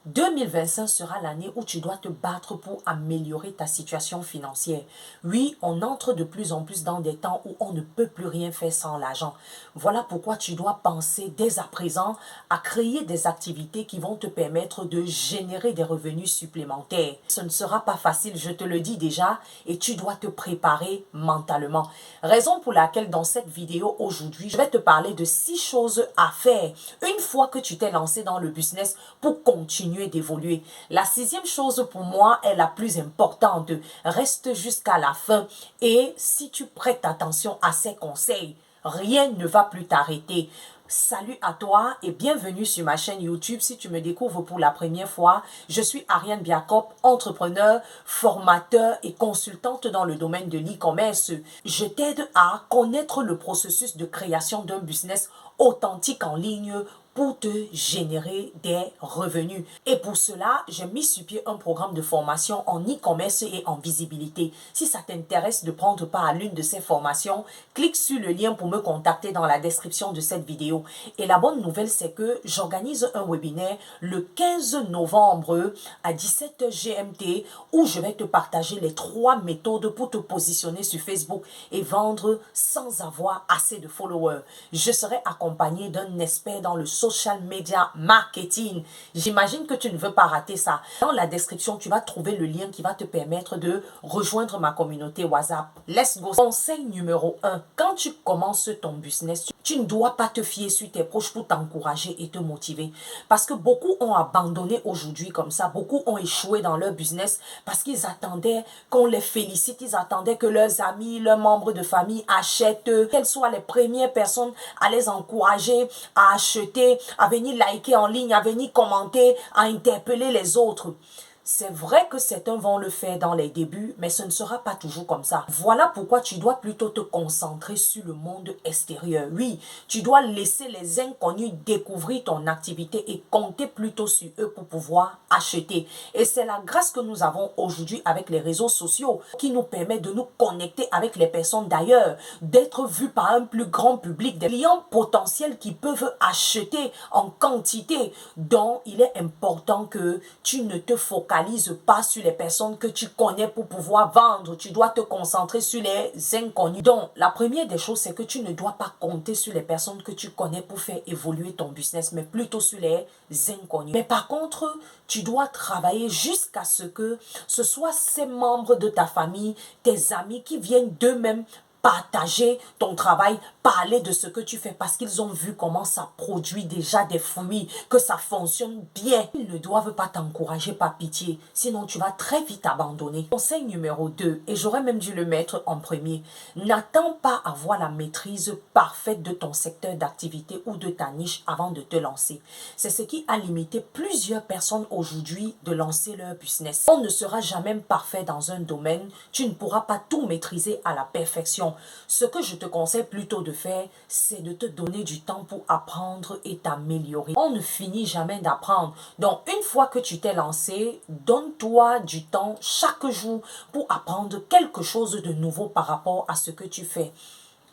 2025 sera l'année où tu dois te battre pour améliorer ta situation financière. Oui, on entre de plus en plus dans des temps où on ne peut plus rien faire sans l'argent. Voilà pourquoi tu dois penser dès à présent à créer des activités qui vont te permettre de générer des revenus supplémentaires. Ce ne sera pas facile, je te le dis déjà, et tu dois te préparer mentalement. Raison pour laquelle dans cette vidéo aujourd'hui, je vais te parler de 6 choses à faire une fois que tu t'es lancé dans le business pour continuer d'évoluer. La 6e chose pour moi est la plus importante. Reste jusqu'à la fin et si tu prêtes attention à ces conseils, rien ne va plus t'arrêter. Salut à toi et bienvenue sur ma chaîne YouTube. Si tu me découvres pour la première fois, je suis Ariane Biakop, entrepreneur, formateur et consultante dans le domaine de l'e-commerce. Je t'aide à connaître le processus de création d'un business authentique en ligne pour te générer des revenus. Et pour cela, j'ai mis sur pied un programme de formation en e-commerce et en visibilité. Si ça t'intéresse de prendre part à l'une de ces formations, clique sur le lien pour me contacter dans la description de cette vidéo. Et la bonne nouvelle, c'est que j'organise un webinaire le 15 novembre à 17h GMT où je vais te partager les 3 méthodes pour te positionner sur Facebook et vendre sans avoir assez de followers. Je serai accompagné d'un expert dans le social media marketing. J'imagine que tu ne veux pas rater ça. Dans la description, tu vas trouver le lien qui va te permettre de rejoindre ma communauté WhatsApp. Let's go. Conseil numéro 1. Quand tu commences ton business, tu ne dois pas te fier sur tes proches pour t'encourager et te motiver. Parce que beaucoup ont abandonné aujourd'hui comme ça. Beaucoup ont échoué dans leur business parce qu'ils attendaient qu'on les félicite. Ils attendaient que leurs amis, leurs membres de famille achètent. Qu'elles soient les premières personnes à les encourager à acheter, à venir liker en ligne, à venir commenter, à interpeller les autres. C'est vrai que certains vont le faire dans les débuts, mais ce ne sera pas toujours comme ça. Voilà pourquoi tu dois plutôt te concentrer sur le monde extérieur. Oui, tu dois laisser les inconnus découvrir ton activité et compter plutôt sur eux pour pouvoir acheter. Et c'est la grâce que nous avons aujourd'hui avec les réseaux sociaux qui nous permet de nous connecter avec les personnes d'ailleurs, d'être vus par un plus grand public, des clients potentiels qui peuvent acheter en quantité. Donc, il est important que tu ne te focalises pas sur les personnes que tu connais pour pouvoir vendre. Tu dois te concentrer sur les inconnus. Donc, la première des choses, c'est que tu ne dois pas compter sur les personnes que tu connais pour faire évoluer ton business, mais plutôt sur les inconnus. Mais par contre, tu dois travailler jusqu'à ce que ce soit ces membres de ta famille, tes amis qui viennent d'eux-mêmes partager ton travail, parler de ce que tu fais parce qu'ils ont vu comment ça produit déjà des fruits, que ça fonctionne bien. Ils ne doivent pas t'encourager par pitié, sinon tu vas très vite abandonner. Conseil numéro 2, et j'aurais même dû le mettre en premier, n'attends pas à avoir la maîtrise parfaite de ton secteur d'activité ou de ta niche avant de te lancer. C'est ce qui a limité plusieurs personnes aujourd'hui de lancer leur business. On ne sera jamais parfait dans un domaine, tu ne pourras pas tout maîtriser à la perfection. Ce que je te conseille plutôt de faire, c'est de te donner du temps pour apprendre et t'améliorer. On ne finit jamais d'apprendre. Donc, une fois que tu t'es lancé, donne-toi du temps chaque jour pour apprendre quelque chose de nouveau par rapport à ce que tu fais.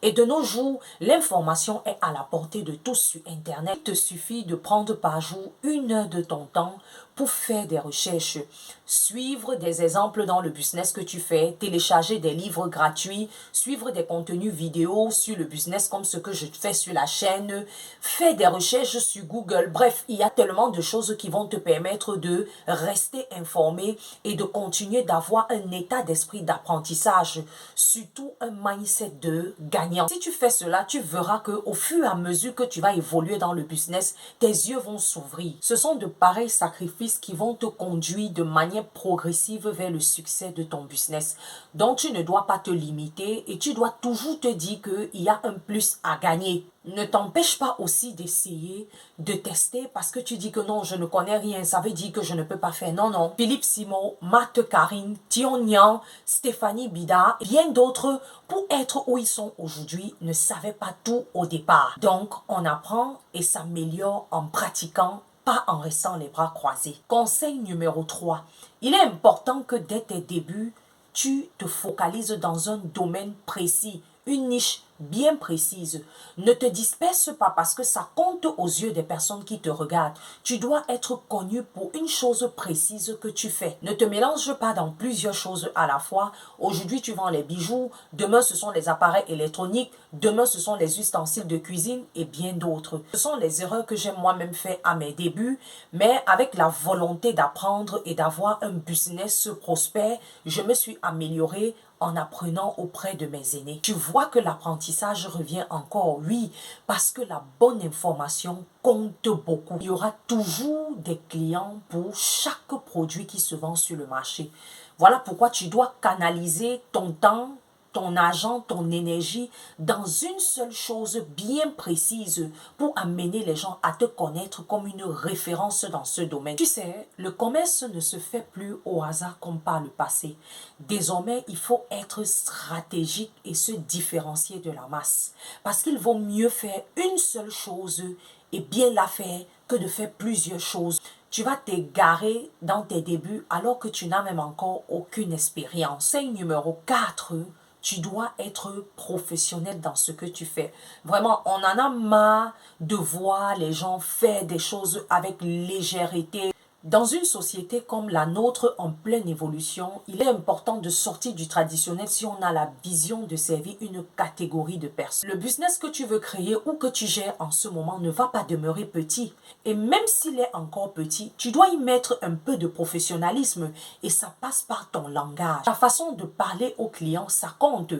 Et de nos jours, l'information est à la portée de tous sur Internet. Il te suffit de prendre par jour 1 heure de ton temps pour faire des recherches, suivre des exemples dans le business que tu fais, télécharger des livres gratuits, suivre des contenus vidéo sur le business comme ce que je fais sur la chaîne, faire des recherches sur Google. Bref, il y a tellement de choses qui vont te permettre de rester informé et de continuer d'avoir un état d'esprit d'apprentissage, surtout un mindset de gagnant. Si tu fais cela, tu verras qu'au fur et à mesure que tu vas évoluer dans le business, tes yeux vont s'ouvrir. Ce sont de pareils sacrifices qui vont te conduire de manière progressive vers le succès de ton business. Donc, tu ne dois pas te limiter et tu dois toujours te dire qu'il y a un plus à gagner. Ne t'empêche pas aussi d'essayer, de tester parce que tu dis que non, je ne connais rien, ça veut dire que je ne peux pas faire. Non, non. Philippe Simo, Marthe Karine, Tion Nian, Stéphanie Bida, bien d'autres, pour être où ils sont aujourd'hui, ne savaient pas tout au départ. Donc, on apprend et s'améliore en pratiquant, pas en restant les bras croisés. Conseil numéro 3. Il est important que dès tes débuts, tu te focalises dans un domaine précis, une niche bien précise. Ne te disperse pas parce que ça compte aux yeux des personnes qui te regardent. Tu dois être connu pour une chose précise que tu fais. Ne te mélange pas dans plusieurs choses à la fois. Aujourd'hui, tu vends les bijoux. Demain, ce sont les appareils électroniques. Demain, ce sont les ustensiles de cuisine et bien d'autres. Ce sont les erreurs que j'ai moi-même fait à mes débuts, mais avec la volonté d'apprendre et d'avoir un business prospère, je me suis améliorée en apprenant auprès de mes aînés. Tu vois que l'apprentissage revient encore, oui, parce que la bonne information compte beaucoup. Il y aura toujours des clients pour chaque produit qui se vend sur le marché. Voilà pourquoi tu dois canaliser ton temps, ton argent, ton énergie dans une seule chose bien précise pour amener les gens à te connaître comme une référence dans ce domaine. Tu sais, le commerce ne se fait plus au hasard comme par le passé. Désormais, il faut être stratégique et se différencier de la masse. Parce qu'il vaut mieux faire une seule chose et bien la faire que de faire plusieurs choses. Tu vas t'égarer dans tes débuts alors que tu n'as même encore aucune expérience. C'est numéro 4. Tu dois être professionnel dans ce que tu fais. Vraiment, on en a marre de voir les gens faire des choses avec légèreté. Dans une société comme la nôtre en pleine évolution, il est important de sortir du traditionnel si on a la vision de servir une catégorie de personnes. Le business que tu veux créer ou que tu gères en ce moment ne va pas demeurer petit. Et même s'il est encore petit, tu dois y mettre un peu de professionnalisme et ça passe par ton langage. Ta façon de parler aux clients, ça compte.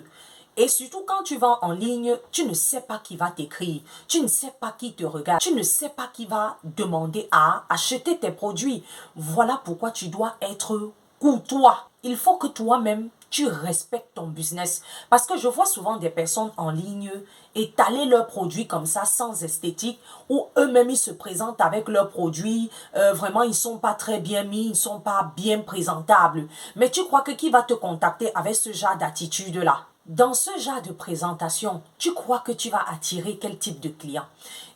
Et surtout quand tu vas en ligne, tu ne sais pas qui va t'écrire, tu ne sais pas qui te regarde, tu ne sais pas qui va demander à acheter tes produits. Voilà pourquoi tu dois être courtois. Il faut que toi-même, tu respectes ton business. Parce que je vois souvent des personnes en ligne étaler leurs produits comme ça, sans esthétique, ou eux-mêmes, ils se présentent avec leurs produits. Vraiment, ils ne sont pas très bien mis, ils ne sont pas bien présentables. Mais tu crois que qui va te contacter avec ce genre d'attitude-là? Dans ce genre de présentation, tu crois que tu vas attirer quel type de client?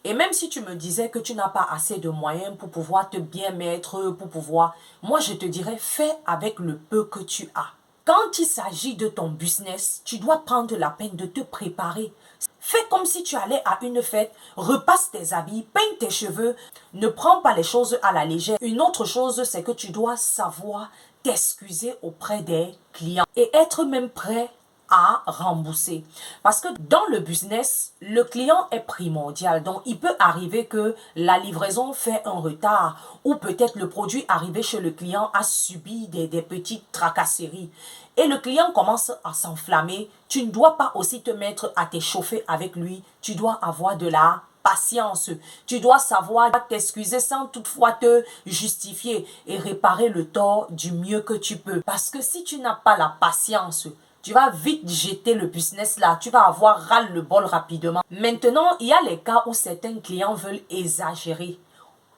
Et même si tu me disais que tu n'as pas assez de moyens pour pouvoir te bien mettre, pour pouvoir... Moi, je te dirais, fais avec le peu que tu as. Quand il s'agit de ton business, tu dois prendre la peine de te préparer. Fais comme si tu allais à une fête, repasse tes habits, peigne tes cheveux. Ne prends pas les choses à la légère. Une autre chose, c'est que tu dois savoir t'excuser auprès des clients et être même prêt à rembourser. Parce que dans le business, le client est primordial. Donc, il peut arriver que la livraison fait un retard ou peut-être le produit arrivé chez le client a subi des petites tracasseries. Et le client commence à s'enflammer. Tu ne dois pas aussi te mettre à t'échauffer avec lui. Tu dois avoir de la patience. Tu dois savoir t'excuser sans toutefois te justifier et réparer le tort du mieux que tu peux. Parce que si tu n'as pas la patience, tu vas vite jeter le business là. Tu vas avoir ras-le-bol rapidement. Maintenant, il y a les cas où certains clients veulent exagérer.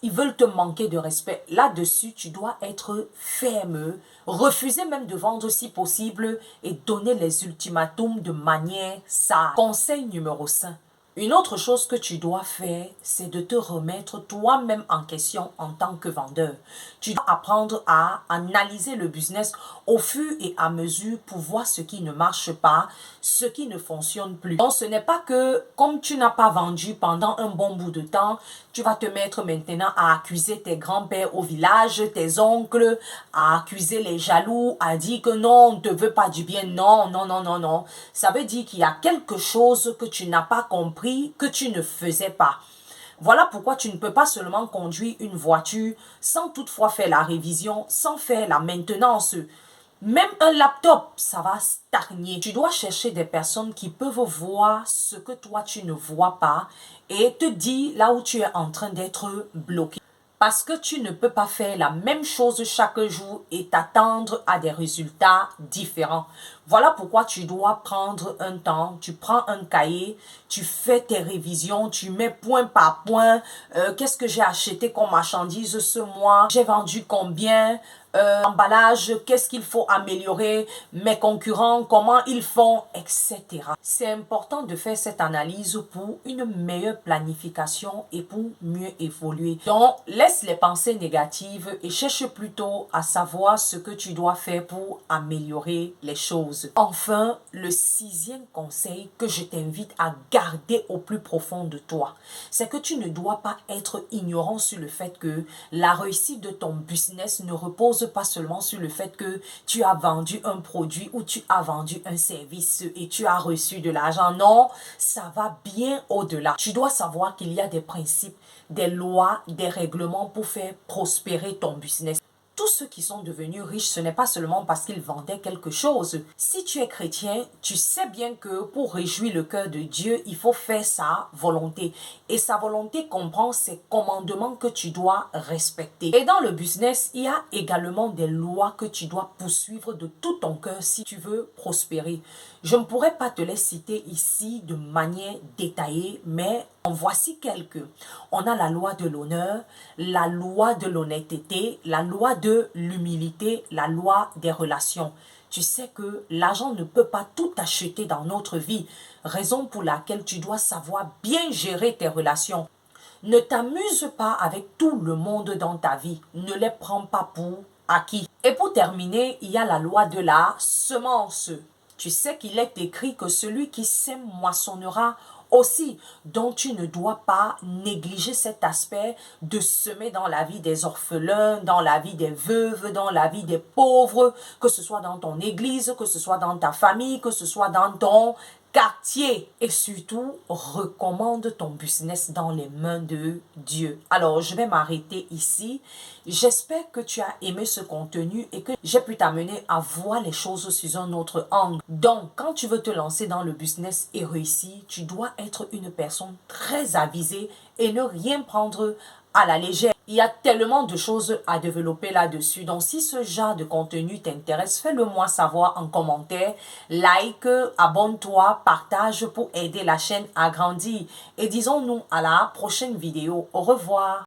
Ils veulent te manquer de respect. Là-dessus, tu dois être ferme. Refuser même de vendre si possible et donner les ultimatums de manière sage. Conseil numéro 5. Une autre chose que tu dois faire, c'est de te remettre toi-même en question en tant que vendeur. Tu dois apprendre à analyser le business au fur et à mesure pour voir ce qui ne marche pas, ce qui ne fonctionne plus. Donc, ce n'est pas que comme tu n'as pas vendu pendant un bon bout de temps, tu vas te mettre maintenant à accuser tes grands-pères au village, tes oncles, à accuser les jaloux, à dire que non, on ne te veut pas du bien. Non, non, non, non, non. Ça veut dire qu'il y a quelque chose que tu n'as pas compris, que tu ne faisais pas. Voilà pourquoi tu ne peux pas seulement conduire une voiture sans toutefois faire la révision, sans faire la maintenance. Même un laptop, ça va stagner. Tu dois chercher des personnes qui peuvent voir ce que toi tu ne vois pas et te dire là où tu es en train d'être bloqué. Parce que tu ne peux pas faire la même chose chaque jour et t'attendre à des résultats différents. Voilà pourquoi tu dois prendre un temps, tu prends un cahier, tu fais tes révisions, tu mets point par point, qu'est-ce que j'ai acheté comme marchandise ce mois, j'ai vendu combien, emballage, qu'est-ce qu'il faut améliorer, mes concurrents, comment ils font, etc. C'est important de faire cette analyse pour une meilleure planification et pour mieux évoluer. Donc, laisse les pensées négatives et cherche plutôt à savoir ce que tu dois faire pour améliorer les choses. chose. Enfin, le sixième conseil que je t'invite à garder au plus profond de toi, c'est que tu ne dois pas être ignorant sur le fait que la réussite de ton business ne repose pas seulement sur le fait que tu as vendu un produit ou tu as vendu un service et tu as reçu de l'argent. Non, ça va bien au-delà. Tu dois savoir qu'il y a des principes, des lois, des règlements pour faire prospérer ton business. Tous ceux qui sont devenus riches, ce n'est pas seulement parce qu'ils vendaient quelque chose. Si tu es chrétien, tu sais bien que pour réjouir le cœur de Dieu, il faut faire sa volonté. Et sa volonté comprend ses commandements que tu dois respecter. Et dans le business, il y a également des lois que tu dois poursuivre de tout ton cœur si tu veux prospérer. Je ne pourrais pas te les citer ici de manière détaillée, mais en voici quelques. On a la loi de l'honneur, la loi de l'honnêteté, la loi de l'humilité, la loi des relations. Tu sais que l'argent ne peut pas tout acheter dans notre vie, raison pour laquelle tu dois savoir bien gérer tes relations. Ne t'amuse pas avec tout le monde dans ta vie, ne les prends pas pour acquis. Et pour terminer, il y a la loi de la semence. Tu sais qu'il est écrit que celui qui sème moissonnera aussi. Donc tu ne dois pas négliger cet aspect de semer dans la vie des orphelins, dans la vie des veuves, dans la vie des pauvres, que ce soit dans ton église, que ce soit dans ta famille, que ce soit dans ton quartier. Et surtout, recommande ton business dans les mains de Dieu. Alors, je vais m'arrêter ici. J'espère que tu as aimé ce contenu et que j'ai pu t'amener à voir les choses sous un autre angle. Donc, quand tu veux te lancer dans le business et réussir, tu dois être une personne très avisée et ne rien prendre à la légère. Il y a tellement de choses à développer là-dessus. Donc, si ce genre de contenu t'intéresse, fais-le moi savoir en commentaire. Like, abonne-toi, partage pour aider la chaîne à grandir. Et disons-nous à la prochaine vidéo. Au revoir.